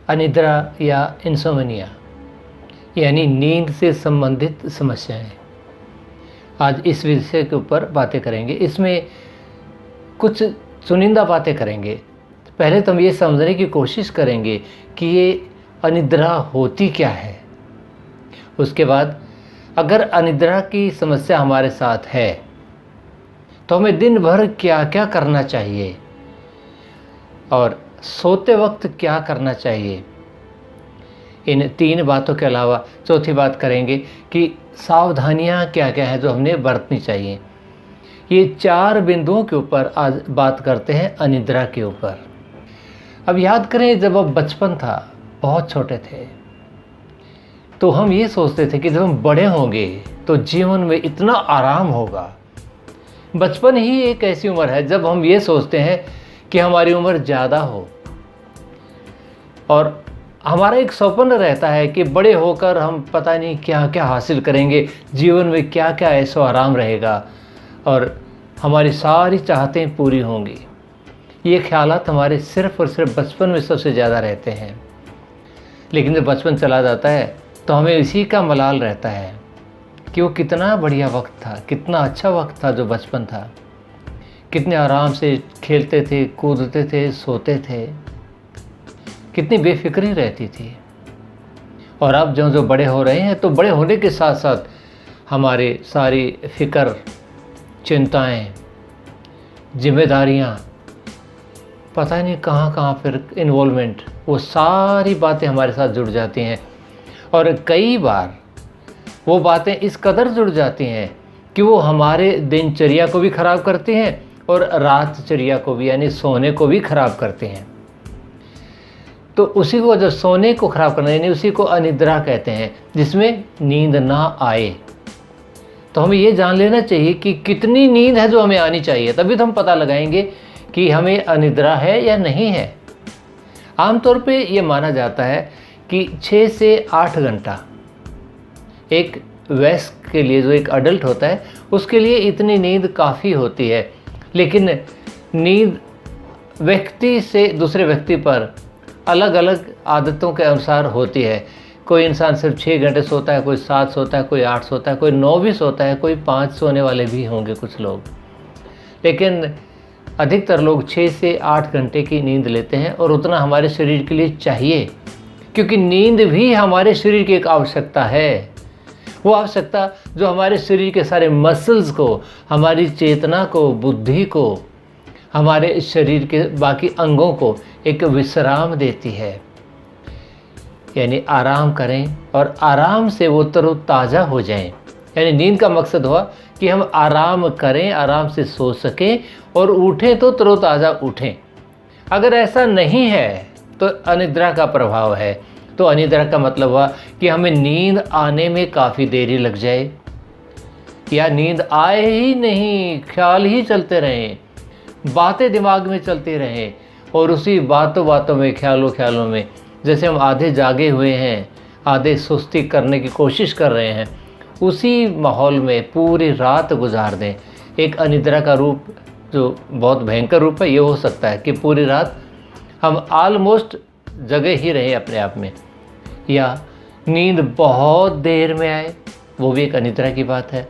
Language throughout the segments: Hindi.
अनिद्रा या इंसोम्निया यानी नींद से संबंधित समस्याएं। आज इस विषय के ऊपर बातें करेंगे। इसमें कुछ चुनिंदा बातें करेंगे। पहले तो हम ये समझने की कोशिश करेंगे कि ये अनिद्रा होती क्या है। उसके बाद अगर अनिद्रा की समस्या हमारे साथ है तो हमें दिन भर क्या क्या करना चाहिए और सोते वक्त क्या करना चाहिए। इन 3 बातों के अलावा चौथी बात करेंगे कि सावधानियां क्या क्या हैं जो हमने बरतनी चाहिए। ये 4 बिंदुओं के ऊपर आज बात करते हैं, अनिद्रा के ऊपर। अब याद करें, जब अब बचपन था, बहुत छोटे थे, तो हम ये सोचते थे कि जब हम बड़े होंगे तो जीवन में इतना आराम होगा। बचपन ही एक ऐसी उम्र है जब हम ये सोचते हैं कि हमारी उम्र ज़्यादा हो और हमारा एक सपना रहता है कि बड़े होकर हम पता नहीं क्या क्या हासिल करेंगे, जीवन में क्या क्या ऐसा आराम रहेगा और हमारी सारी चाहतें पूरी होंगी। ये ख्यालात हमारे सिर्फ़ और सिर्फ बचपन में सबसे ज़्यादा रहते हैं। लेकिन जब बचपन चला जाता है तो हमें इसी का मलाल रहता है कि वो कितना बढ़िया वक्त था, कितना अच्छा वक्त था जो बचपन था। कितने आराम से खेलते थे, कूदते थे, सोते थे, कितनी बेफिक्री रहती थी। और अब जो बड़े हो रहे हैं तो बड़े होने के साथ साथ हमारे सारी फिक्र, चिंताएं, जिम्मेदारियां, पता नहीं कहाँ कहाँ फिर इन्वॉल्वमेंट, वो सारी बातें हमारे साथ जुड़ जाती हैं। और कई बार वो बातें इस कदर जुड़ जाती हैं कि वो हमारे दिनचर्या को भी ख़राब करती हैं और रातचर्या को भी, यानी सोने को भी ख़राब करती हैं। तो उसी को, जब सोने को ख़राब करना, यानी उसी को अनिद्रा कहते हैं, जिसमें नींद ना आए। तो हमें ये जान लेना चाहिए कि कितनी नींद है जो हमें आनी चाहिए, तभी तो हम पता लगाएंगे कि हमें अनिद्रा है या नहीं है। आमतौर पे ये माना जाता है कि 6 से 8 घंटा एक वयस्क के लिए, जो एक अडल्ट होता है, उसके लिए इतनी नींद काफ़ी होती है। लेकिन नींद व्यक्ति से दूसरे व्यक्ति पर अलग अलग आदतों के अनुसार होती है। कोई इंसान सिर्फ 6 घंटे सोता है, कोई 7 सोता है, कोई 8 सोता है, कोई 9 भी सोता है, कोई 5 सोने वाले भी होंगे कुछ लोग। लेकिन अधिकतर लोग 6 से 8 घंटे की नींद लेते हैं और उतना हमारे शरीर के लिए चाहिए, क्योंकि नींद भी हमारे शरीर की एक आवश्यकता है। वो आवश्यकता जो हमारे शरीर के सारे मसल्स को, हमारी चेतना को, बुद्धि को, हमारे शरीर के बाकी अंगों को एक विश्राम देती है। यानी आराम करें और आराम से वो तरोताज़ा हो जाएं। यानी नींद का मकसद हुआ कि हम आराम करें, आराम से सो सकें और उठें तो तरोताज़ा उठें। अगर ऐसा नहीं है तो अनिद्रा का प्रभाव है। तो अनिद्रा का मतलब हुआ कि हमें नींद आने में काफ़ी देरी लग जाए, या नींद आए ही नहीं, ख्याल ही चलते रहें, बातें दिमाग में चलती रहें और उसी बातों बातों में, ख्यालों ख्यालों में, जैसे हम आधे जागे हुए हैं, आधे सुस्ती करने की कोशिश कर रहे हैं, उसी माहौल में पूरी रात गुजार दें। एक अनिद्रा का रूप जो बहुत भयंकर रूप है, ये हो सकता है कि पूरी रात हम ऑलमोस्ट जगे ही रहें अपने आप में, या नींद बहुत देर में आए, वो भी एक अनिद्रा की बात है।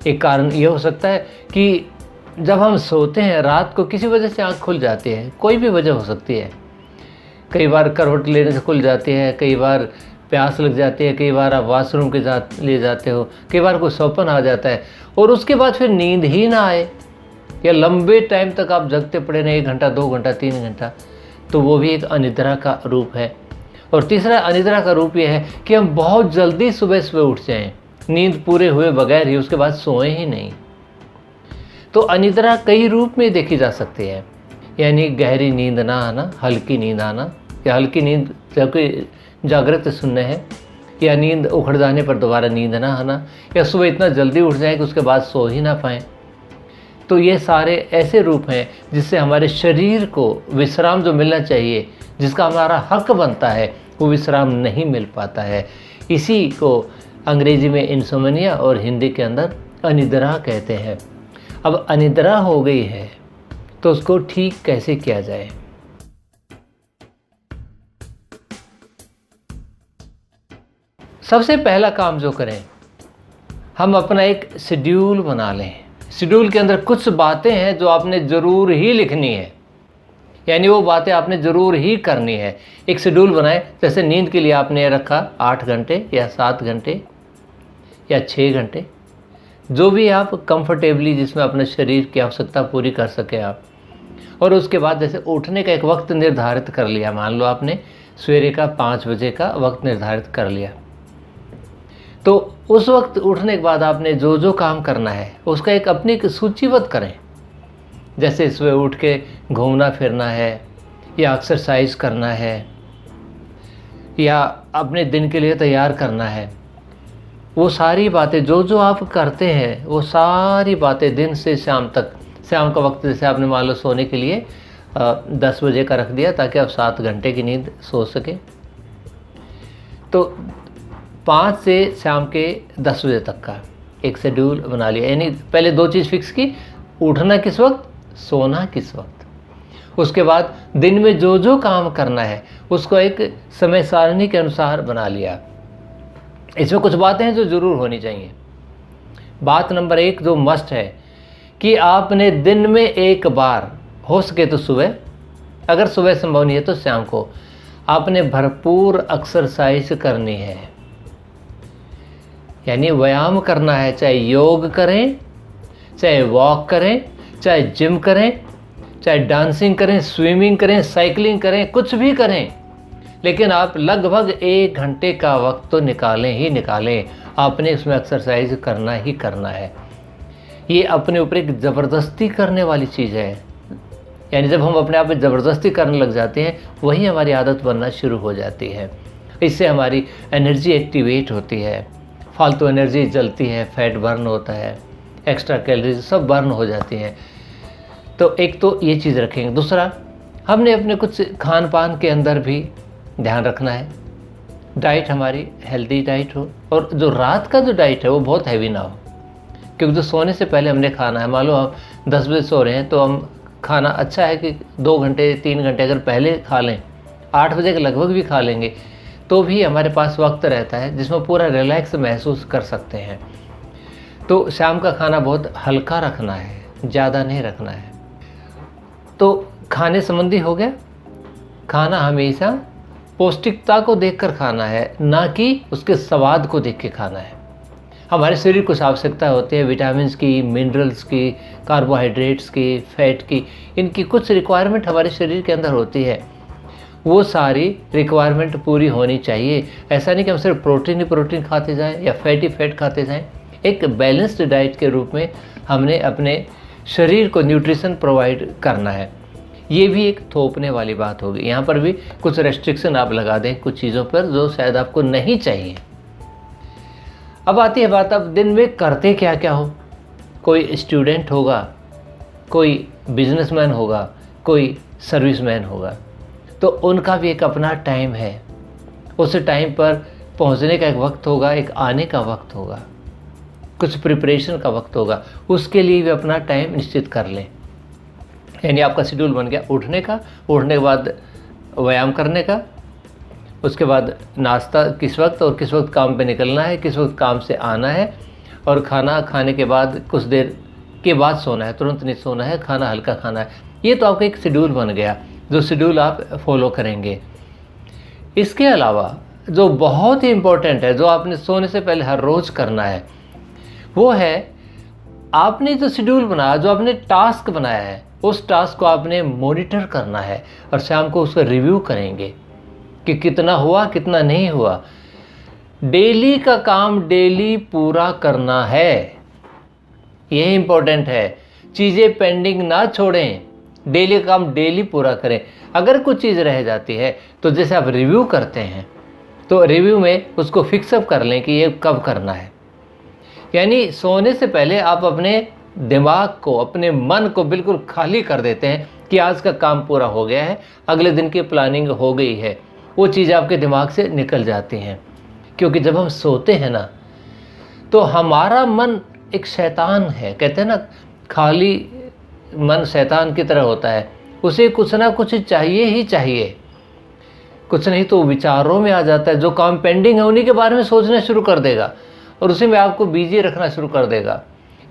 एक कारण ये हो सकता है कि जब हम सोते हैं रात को किसी वजह से आँख खुल जाती है, कोई भी वजह हो सकती है। कई बार करवट लेने से खुल जाती है, कई बार प्यास लग जाती है, कई बार आप वॉशरूम के लिए जाते हो, कई बार कोई सपना आ जाता है और उसके बाद फिर नींद ही ना आए, या लंबे टाइम तक आप जगते पड़े रहें, 1 घंटा, 2 घंटा, 3 घंटा, तो वो भी एक अनिद्रा का रूप है। और तीसरा अनिद्रा का रूप ये है कि हम बहुत जल्दी सुबह सुबह उठ जाएं, नींद पूरे हुए बगैर ही, उसके बाद सोए ही नहीं। तो अनिद्रा कई रूप में देखी जा सकती है। यानी गहरी नींद ना आना, हल्की नींद आना, या हल्की नींद जबकि जागृत सुनने हैं, या नींद उखड़ जाने पर दोबारा नींद ना आना, या सुबह इतना जल्दी उठ जाए कि उसके बाद सो ही ना पाएँ। तो ये सारे ऐसे रूप हैं जिससे हमारे शरीर को विश्राम जो मिलना चाहिए, जिसका हमारा हक बनता है, वो विश्राम नहीं मिल पाता है। इसी को अंग्रेजी में इंसोम्निया और हिंदी के अंदर अनिद्रा कहते हैं। अब अनिद्रा हो गई है तो उसको ठीक कैसे किया जाए। सबसे पहला काम जो करें, हम अपना एक शेड्यूल बना लें। शेड्यूल के अंदर कुछ बातें हैं जो आपने ज़रूर ही लिखनी है, यानी वो बातें आपने ज़रूर ही करनी है। एक शेड्यूल बनाएं, जैसे नींद के लिए आपने रखा 8 घंटे या 7 घंटे या 6 घंटे, जो भी आप कंफर्टेबली जिसमें अपने शरीर की आवश्यकता पूरी कर सकें आप। और उसके बाद जैसे उठने का एक वक्त निर्धारित कर लिया, मान लो आपने सवेरे का 5 बजे का वक्त निर्धारित कर लिया, तो उस वक्त उठने के बाद आपने जो जो काम करना है उसका एक अपनी एक सूचीबद्ध करें। जैसे सुबह उठ के घूमना फिरना है, या एक्सरसाइज करना है, या अपने दिन के लिए तैयार करना है। वो सारी बातें जो जो आप करते हैं, वो सारी बातें दिन से शाम तक, शाम का वक्त जैसे आपने मान लो सोने के लिए 10 बजे का रख दिया ताकि आप 7 घंटे की नींद सो सकें, तो 5 से शाम के 10 बजे तक का एक शेड्यूल बना लिया। यानी पहले 2 चीज़ फिक्स की, उठना किस वक्त, सोना किस वक्त। उसके बाद दिन में जो जो काम करना है उसको एक समय सारणी के अनुसार बना लिया। इसमें कुछ बातें हैं जो ज़रूर होनी चाहिए। बात नंबर 1 जो मस्ट है कि आपने दिन में एक बार, हो सके तो सुबह, अगर सुबह संभव नहीं है तो शाम को, आपने भरपूर एक्सरसाइज करनी है। यानी व्यायाम करना है, चाहे योग करें, चाहे वॉक करें, चाहे जिम करें, चाहे डांसिंग करें, स्विमिंग करें, साइकिलिंग करें, कुछ भी करें, लेकिन आप लगभग 1 घंटे का वक्त तो निकालें ही निकालें। आपने इसमें एक्सरसाइज करना ही करना है। ये अपने ऊपर एक ज़बरदस्ती करने वाली चीज़ है। यानी जब हम अपने आप में ज़बरदस्ती करने लग जाते हैं, वही हमारी आदत बनना शुरू हो जाती है। इससे हमारी एनर्जी एक्टिवेट होती है, फालतू एनर्जी जलती है, फैट बर्न होता है, एक्स्ट्रा कैलोरीज सब बर्न हो जाती हैं। तो एक तो ये चीज़ रखेंगे। दूसरा, हमने अपने कुछ खान पान के अंदर भी ध्यान रखना है। डाइट हमारी हेल्दी डाइट हो, और जो रात का जो डाइट है वो बहुत हैवी ना हो, क्योंकि जो सोने से पहले हमने खाना है, मान लो हम 10 बजे सो रहे हैं तो हम खाना अच्छा है कि 2 घंटे 3 घंटे अगर पहले खा लें, 8 बजे के लगभग भी खा लेंगे, तो भी हमारे पास वक्त रहता है जिसमें पूरा रिलैक्स महसूस कर सकते हैं। तो शाम का खाना बहुत हल्का रखना है, ज़्यादा नहीं रखना है। तो खाने संबंधी हो गया। खाना हमेशा पौष्टिकता को देखकर खाना है, ना कि उसके स्वाद को देख के खाना है। हमारे शरीर को आवश्यकता होती है विटामिन्स की, मिनरल्स की, कार्बोहाइड्रेट्स की, फैट की, इनकी कुछ रिक्वायरमेंट हमारे शरीर के अंदर होती है। वो सारी रिक्वायरमेंट पूरी होनी चाहिए। ऐसा नहीं कि हम सिर्फ प्रोटीन ही प्रोटीन खाते जाएं या फैट ही फैट खाते जाएं। एक बैलेंस्ड डाइट के रूप में हमने अपने शरीर को न्यूट्रिशन प्रोवाइड करना है। ये भी एक थोपने वाली बात होगी। यहाँ पर भी कुछ रेस्ट्रिक्शन आप लगा दें कुछ चीज़ों पर जो शायद आपको नहीं चाहिए। अब आती है बात, अब दिन में करते क्या क्या हो। कोई स्टूडेंट होगा, कोई बिजनेसमैन होगा, कोई सर्विसमैन होगा, तो उनका भी एक अपना टाइम है। उस टाइम पर पहुंचने का एक वक्त होगा, एक आने का वक्त होगा, कुछ प्रिपरेशन का वक्त होगा। उसके लिए भी अपना टाइम निश्चित कर लें। यानी आपका शेड्यूल बन गया उठने का, उठने के बाद व्यायाम करने का, उसके बाद नाश्ता किस वक्त और किस वक्त काम पे निकलना है, किस वक्त काम से आना है, और खाना खाने के बाद कुछ देर के बाद सोना है, तुरंत नहीं सोना है, खाना हल्का खाना है। ये तो आपका एक शेड्यूल बन गया, जो शेड्यूल आप फॉलो करेंगे। इसके अलावा जो बहुत ही इम्पोर्टेंट है, जो आपने सोने से पहले हर रोज़ करना है, वो है आपने जो शेड्यूल बनाया, जो आपने टास्क बनाया है, उस टास्क को आपने मॉनिटर करना है और शाम को उसका रिव्यू करेंगे कि कितना हुआ कितना नहीं हुआ। डेली का काम डेली पूरा करना है, यही इम्पोर्टेंट है। चीज़ें पेंडिंग ना छोड़ें, डेली का काम डेली पूरा करें। अगर कुछ चीज़ रह जाती है तो जैसे आप रिव्यू करते हैं, तो रिव्यू में उसको फिक्सअप कर लें कि ये कब करना है। यानी सोने से पहले आप अपने दिमाग को, अपने मन को बिल्कुल खाली कर देते हैं कि आज का काम पूरा हो गया है, अगले दिन की प्लानिंग हो गई है। वो चीज़ आपके दिमाग से निकल जाती हैं, क्योंकि जब हम सोते हैं ना, तो हमारा मन एक शैतान है। कहते हैं ना, खाली मन शैतान की तरह होता है, उसे कुछ ना कुछ चाहिए ही चाहिए। कुछ नहीं तो विचारों में आ जाता है, जो काम पेंडिंग है उन्हीं के बारे में सोचना शुरू कर देगा और उसी में आपको बिजी रखना शुरू कर देगा,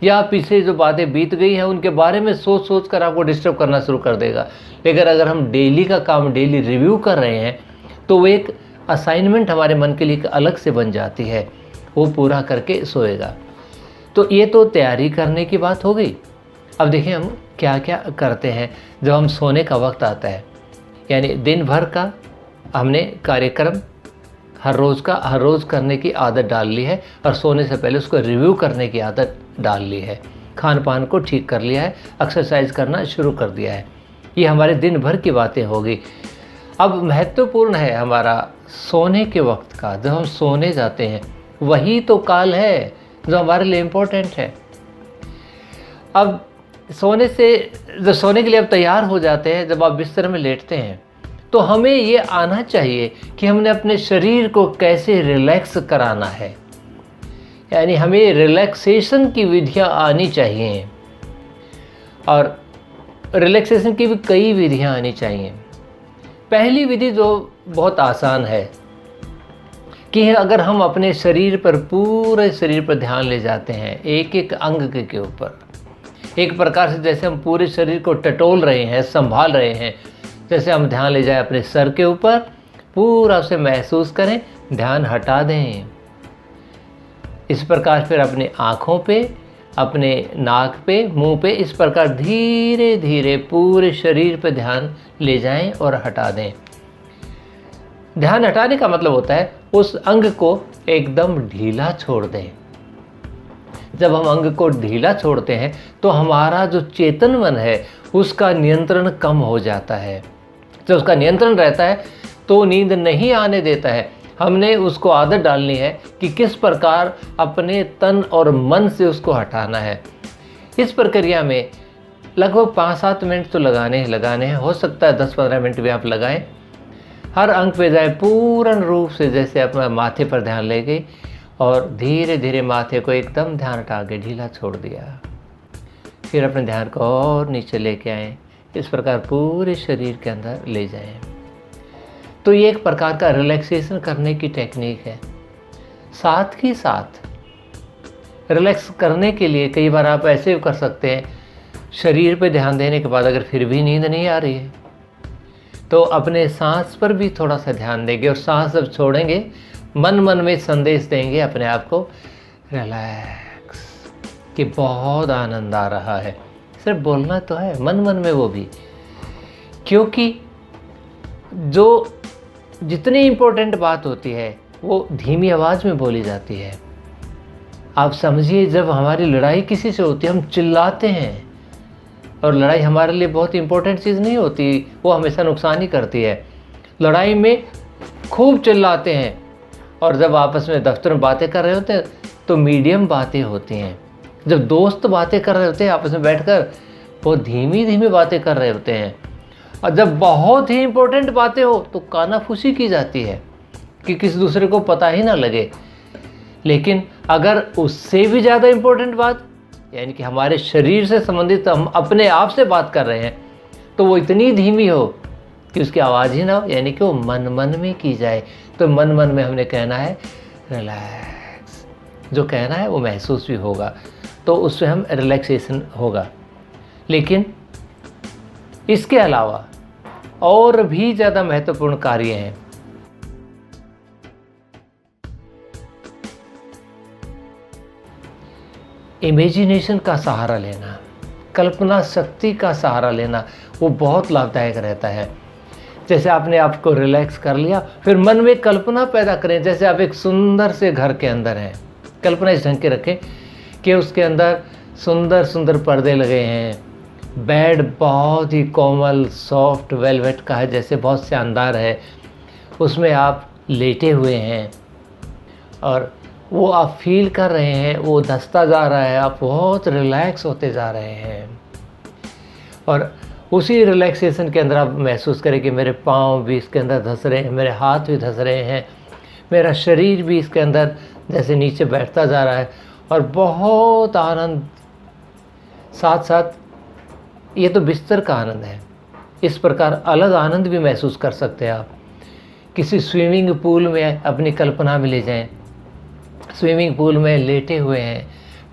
या पीछे जो बातें बीत गई हैं उनके बारे में सोच सोच कर आपको डिस्टर्ब करना शुरू कर देगा। लेकिन अगर हम डेली का काम डेली रिव्यू कर रहे हैं तो वो एक असाइनमेंट हमारे मन के लिए एक अलग से बन जाती है, वो पूरा करके सोएगा। तो ये तो तैयारी करने की बात हो गई। अब देखिए हम क्या क्या करते हैं जब हम सोने का वक्त आता है, यानी दिन भर का हमने कार्यक्रम हर रोज़ करने की आदत डाल ली है और सोने से पहले उसको रिव्यू करने की आदत डाल ली है, खान पान को ठीक कर लिया है, एक्सरसाइज करना शुरू कर दिया है। ये हमारे दिन भर की बातें होगी। अब महत्वपूर्ण है हमारा सोने के वक्त का, जब हम सोने जाते हैं वही तो काल है जो हमारे लिए इम्पोर्टेंट है। अब जब सोने के लिए अब तैयार हो जाते हैं, जब आप बिस्तर में लेटते हैं तो हमें ये आना चाहिए कि हमने अपने शरीर को कैसे रिलैक्स कराना है, यानी हमें रिलैक्सेशन की विधियाँ आनी चाहिए। और रिलैक्सेशन की भी कई विधियाँ आनी चाहिए। पहली विधि जो बहुत आसान है कि अगर हम अपने शरीर पर, पूरे शरीर पर ध्यान ले जाते हैं, एक एक अंग के ऊपर, एक प्रकार से जैसे हम पूरे शरीर को टटोल रहे हैं, संभाल रहे हैं, जैसे हम ध्यान ले जाए अपने सर के ऊपर, पूरा उसे महसूस करें, ध्यान हटा दें। इस प्रकार फिर अपनी आँखों पे, अपने नाक पे, मुंह पे, इस प्रकार धीरे धीरे पूरे शरीर पे ध्यान ले जाएं और हटा दें। ध्यान हटाने का मतलब होता है उस अंग को एकदम ढीला छोड़ दें। जब हम अंग को ढीला छोड़ते हैं तो हमारा जो चेतन मन है उसका नियंत्रण कम हो जाता है। जब उसका नियंत्रण रहता है तो नींद नहीं आने देता है। हमने उसको आदत डालनी है कि किस प्रकार अपने तन और मन से उसको हटाना है। इस प्रक्रिया में लगभग 5-7 मिनट तो लगाने हैं, हो सकता है 10-15 मिनट भी आप लगाएं। हर अंग पे जाए पूर्ण रूप से, जैसे अपना माथे पर ध्यान ले गई और धीरे धीरे माथे को एकदम ध्यान हटा के ढीला छोड़ दिया। फिर अपने ध्यान को और नीचे लेके आएँ, इस प्रकार पूरे शरीर के अंदर ले जाएं। तो ये एक प्रकार का रिलैक्सेशन करने की टेक्निक है। साथ ही साथ रिलैक्स करने के लिए कई बार आप ऐसे भी कर सकते हैं, शरीर पे ध्यान देने के बाद अगर फिर भी नींद नहीं आ रही है तो अपने सांस पर भी थोड़ा सा ध्यान देंगे और सांस जब छोड़ेंगे मन में संदेश देंगे अपने आप को, रिलैक्स, कि बहुत आनंद आ रहा है। सिर्फ बोलना तो है मन में वो भी, क्योंकि जो जितनी इम्पोर्टेंट बात होती है वो धीमी आवाज़ में बोली जाती है। आप समझिए, जब हमारी लड़ाई किसी से होती है हम चिल्लाते हैं, और लड़ाई हमारे लिए बहुत इम्पोर्टेंट चीज़ नहीं होती, वो हमेशा नुकसान ही करती है। लड़ाई में खूब चिल्लाते हैं, और जब आपस में दफ्तर में बातें कर रहे होते हैं तो मीडियम बातें होती हैं। जब दोस्त बातें कर रहे होते हैं आपस में बैठकर, वो धीमी धीमी बातें कर रहे होते हैं। और जब बहुत ही इम्पोर्टेंट बातें हो तो कानाफूसी की जाती है कि किसी दूसरे को पता ही ना लगे। लेकिन अगर उससे भी ज़्यादा इम्पोर्टेंट बात, यानी कि हमारे शरीर से संबंधित, हम अपने आप से बात कर रहे हैं, तो वो इतनी धीमी हो कि उसकी आवाज़ ही ना हो, यानी कि वो मन में की जाए। तो मन में हमने कहना है रिलैक्स, जो कहना है वो महसूस भी होगा, तो उससे हम रिलैक्सेशन होगा। लेकिन इसके अलावा और भी ज़्यादा महत्वपूर्ण कार्य हैं। इमेजिनेशन का सहारा लेना, कल्पना शक्ति का सहारा लेना, वो बहुत लाभदायक रहता है। जैसे आपने आपको रिलैक्स कर लिया, फिर मन में कल्पना पैदा करें, जैसे आप एक सुंदर से घर के अंदर हैं। कल्पना इस ढंग के रखें कि उसके अंदर सुंदर सुंदर पर्दे लगे हैं, बेड बहुत ही कोमल सॉफ्ट वेलवेट का है, जैसे बहुत शानदार है, उसमें आप लेटे हुए हैं और वो आप फील कर रहे हैं, वो धंसता जा रहा है, आप बहुत रिलैक्स होते जा रहे हैं। और उसी रिलैक्सेशन के अंदर आप महसूस करें कि मेरे पाँव भी इसके अंदर धंस रहे हैं, मेरे हाथ भी धंस रहे हैं, मेरा शरीर भी इसके अंदर जैसे नीचे बैठता जा रहा है, और बहुत आनंद। साथ साथ ये तो बिस्तर का आनंद है, इस प्रकार अलग आनंद भी महसूस कर सकते हैं आप किसी स्विमिंग पूल में अपनी कल्पना में ले जाएं। स्विमिंग पूल में लेटे हुए हैं,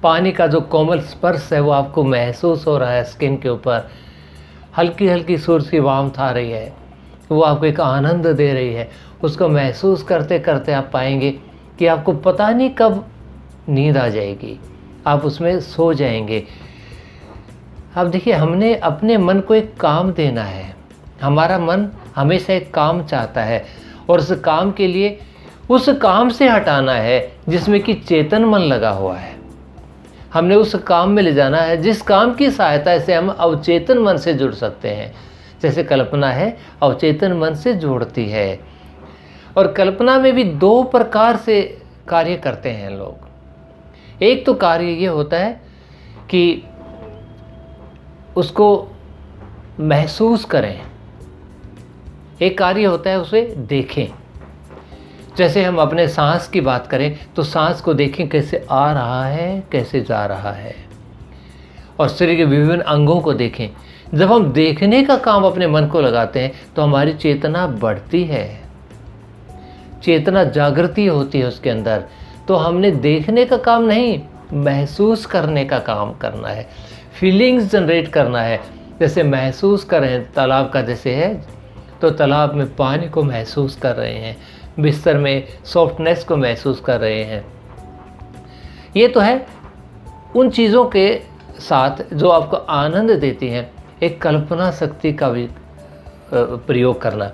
पानी का जो कोमल स्पर्श है वो आपको महसूस हो रहा है स्किन के ऊपर, हल्की हल्की सूरज की वार्मथ आ रही है, वो आपको एक आनंद दे रही है। उसको महसूस करते करते आप पाएंगे कि आपको पता नहीं कब नींद आ जाएगी, आप उसमें सो जाएंगे। अब देखिए, हमने अपने मन को एक काम देना है। हमारा मन हमेशा एक काम चाहता है और उस काम के लिए उस काम से हटाना है जिसमें कि चेतन मन लगा हुआ है। हमने उस काम में ले जाना है जिस काम की सहायता से हम अवचेतन मन से जुड़ सकते हैं। जैसे कल्पना है, अवचेतन मन से जोड़ती है। और कल्पना में भी दो प्रकार से कार्य करते हैं लोग। एक तो कार्य ये होता है कि उसको महसूस करें, एक कार्य होता है उसे देखें। जैसे हम अपने सांस की बात करें तो सांस को देखें कैसे आ रहा है, कैसे जा रहा है, और शरीर के विभिन्न अंगों को देखें। जब हम देखने का काम अपने मन को लगाते हैं तो हमारी चेतना बढ़ती है, चेतना जागृति होती है उसके अंदर। तो हमने देखने का काम नहीं, महसूस करने का काम करना है, फीलिंग्स जनरेट करना है। जैसे महसूस कर रहे हैं तालाब का, जैसे है तो तालाब में पानी को महसूस कर रहे हैं, बिस्तर में सॉफ्टनेस को महसूस कर रहे हैं। ये तो है उन चीज़ों के साथ जो आपको आनंद देती हैं, एक कल्पना शक्ति का भी प्रयोग करना।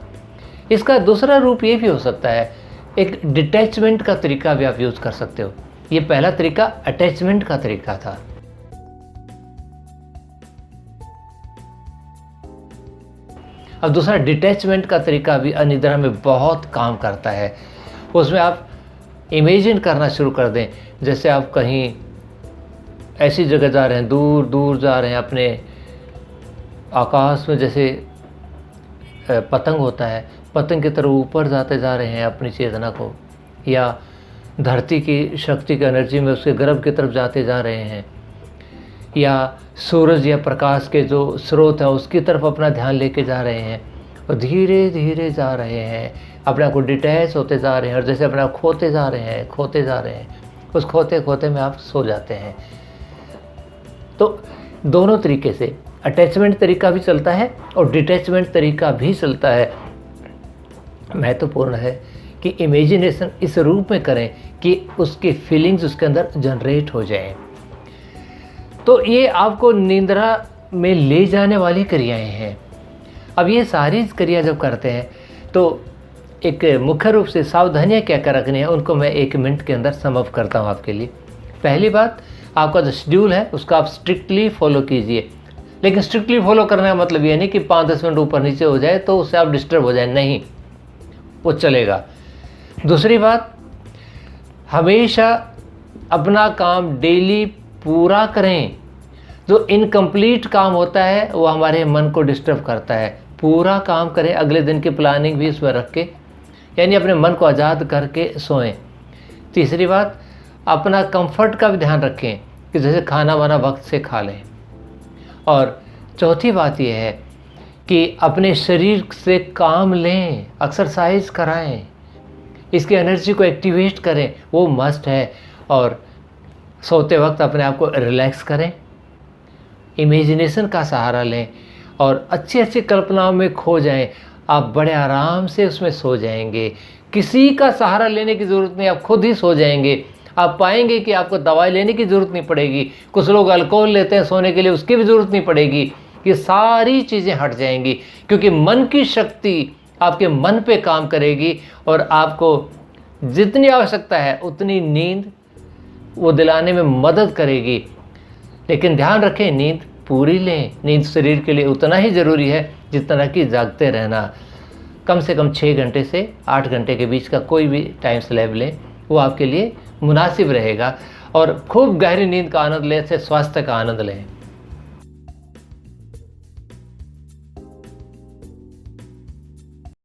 इसका दूसरा रूप ये भी हो सकता है, एक डिटैचमेंट का तरीका भी आप यूज़ कर सकते हो। ये पहला तरीका अटैचमेंट का तरीका था। अब दूसरा डिटैचमेंट का तरीका भी अनिद्रा में बहुत काम करता है। उसमें आप इमेजिन करना शुरू कर दें, जैसे आप कहीं ऐसी जगह जा रहे हैं, दूर दूर जा रहे हैं, अपने आकाश में जैसे पतंग होता है, पतंग की तरह ऊपर जाते जा रहे हैं अपनी चेतना को, या धरती की शक्ति की एनर्जी में उसके गर्भ की तरफ जाते जा रहे हैं, या सूरज या प्रकाश के जो स्रोत हैं उसकी तरफ अपना ध्यान लेके जा रहे हैं और धीरे धीरे जा रहे हैं, अपने आप को डिटैच होते जा रहे हैं, और जैसे अपने आप खोते जा रहे हैं, खोते जा रहे हैं, उस खोते खोते में आप सो जाते हैं। तो दोनों तरीके से अटैचमेंट तरीका भी चलता है और डिटैचमेंट तरीका भी चलता है। महत्वपूर्ण है कि इमेजिनेशन इस रूप में करें कि उसकी फीलिंग्स उसके अंदर जनरेट हो जाएं। तो ये आपको निंद्रा में ले जाने वाली क्रियाएं हैं। अब ये सारी क्रिया जब करते हैं तो एक मुख्य रूप से सावधानियां क्या क्या रखनी है, उनको मैं 1 मिनट के अंदर सम अप करता हूँ आपके लिए। पहली बात, आपका जो शेड्यूल है उसका आप स्ट्रिक्टली फॉलो कीजिए। लेकिन स्ट्रिक्टली फॉलो करने का मतलब ये नहीं कि 5-10 मिनट ऊपर नीचे हो जाए तो उससे आप डिस्टर्ब हो जाए, नहीं, वो चलेगा। दूसरी बात, हमेशा अपना काम डेली पूरा करें। जो इनकम्प्लीट काम होता है वो हमारे मन को डिस्टर्ब करता है। पूरा काम करें, अगले दिन की प्लानिंग भी इसमें रख के, यानी अपने मन को आज़ाद करके सोएं। तीसरी बात, अपना कंफर्ट का भी ध्यान रखें कि जैसे खाना वाना वक्त से खा लें। और चौथी बात यह है कि अपने शरीर से काम लें, एक्सरसाइज कराएं, इसकी एनर्जी को एक्टिवेट करें, वो मस्ट है। और सोते वक्त अपने आप को रिलैक्स करें, इमेजिनेशन का सहारा लें और अच्छी अच्छी कल्पनाओं में खो जाएं। आप बड़े आराम से उसमें सो जाएंगे, किसी का सहारा लेने की ज़रूरत नहीं, आप खुद ही सो जाएंगे। आप पाएंगे कि आपको दवाई लेने की ज़रूरत नहीं पड़ेगी। कुछ लोग अल्कोहल लेते हैं सोने के लिए, उसकी भी ज़रूरत नहीं पड़ेगी। ये सारी चीज़ें हट जाएंगी क्योंकि मन की शक्ति आपके मन पे काम करेगी और आपको जितनी आवश्यकता है उतनी नींद वो दिलाने में मदद करेगी। लेकिन ध्यान रखें, नींद पूरी लें। नींद शरीर के लिए उतना ही ज़रूरी है जितना कि जागते रहना। कम से कम 6 घंटे से 8 घंटे के बीच का कोई भी टाइम स्लैब लें, वो आपके लिए मुनासिब रहेगा। और खूब गहरी नींद का आनंद लें, से स्वास्थ्य का आनंद लें।